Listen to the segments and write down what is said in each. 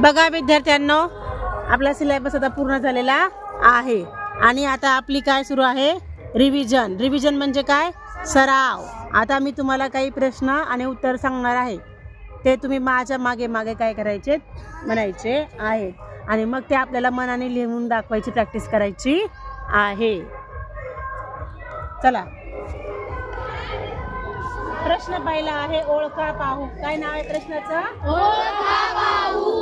बघा विद्यार्थ्यांनो, आपला सिलेबस आता पूर्ण झालेला आहे आणि आता आपली काय सुरू आहे, रिव्हिजन. रिव्हिजन म्हणजे काय, सराव. आता मी तुम्हाला काही प्रश्न आणि उत्तर सांगणार आहे, ते तुम्ही माझ्या मागे मागे काय करायचे, म्हणायचे आहेत आणि मग ते आपल्याला मनाने लिहून दाखवायची प्रॅक्टिस करायची आहे. चला, प्रश्न पहिला आहे ओळखा पाहू. काय नाव आहे प्रश्नाचं, ओळखा पाहू.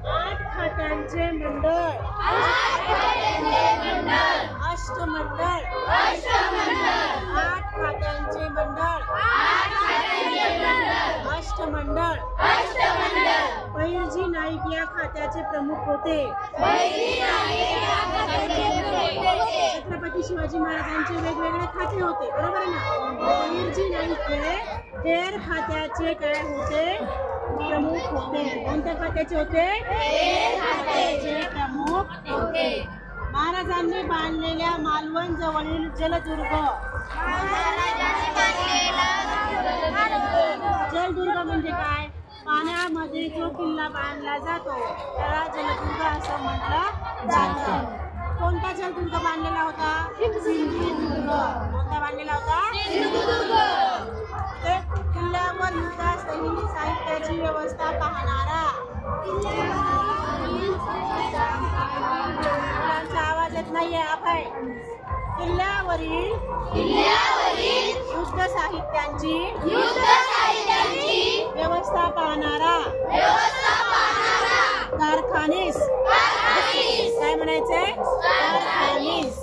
आठ खात्यांचे मंडळ, अष्टमंडळ. आठ खात्यांचे मंडळ, अष्टमंडळ. पहिरजी नाईक या खात्याचे प्रमुख होते. छत्रपती शिवाजी महाराजांचे वेगवेगळे खाते होते, बरोबर आहे ना. पहिरजी नाईक हे तेर खात्याचे काय होते, प्रमुख होते. कोणत्या खात्याचे होते, खात्याचे प्रमुख होते. महाराजांनी बांधलेल्या मालवण जवळील जलदुर्ग. जलदुर्ग म्हणजे काय, पाण्यामध्ये जो किल्ला बांधला जातो त्याला जलदुर्ग असं म्हटलं जातं. कोणता जलदुर्ग बांधलेला होता, सिंधुदुर्ग. कोणता बांधलेला होता, सिंधुदुर्ग. किल्ल्यावर युद्धासाठी साहित्याची व्यवस्था पाहणारा. आवाज येत नाहीये आपण. किल्ल्यावरील युद्ध साहित्यांची व्यवस्था पाहणारा कारखानीस. काय म्हणायचंय, कारखानीस.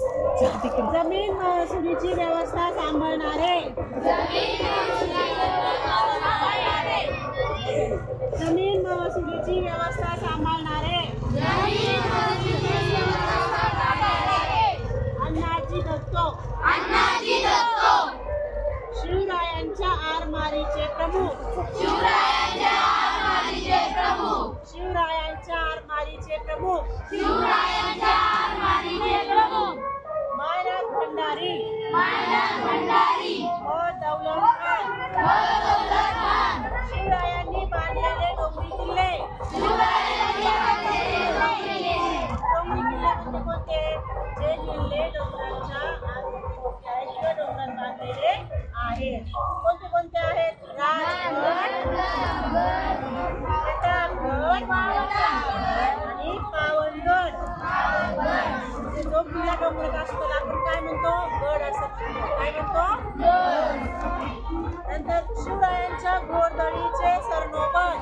जमीन महसुलीची व्यवस्था सांभाळणारे. जमीन महसुलीची व्यवस्था सांभाळणारे अण्णाजी दत्तो. शिवरायांच्या आरमारीचे प्रमुख. शिवरायांच्या आरमारीचे प्रमुख. मायनाथ भंडारी. और दौलत खान. शिवरायांनी बांधलेले डोंगरी किल्ले. डोंगरी किल्ले म्हणजे कोणते, जे किल्ले डोंगराच्या डोंगरात बांधलेले आहेत. कोणते कोणते आहेत, राजगड, प्रतापगड आणि पावनगड. जो किल्ला डोंगरात असतो त्याला आपण काय म्हणतो, गड असं म्हणतो. काय म्हणतो, नंतर शिवरायांच्या घोडदळीचे सरनोबत.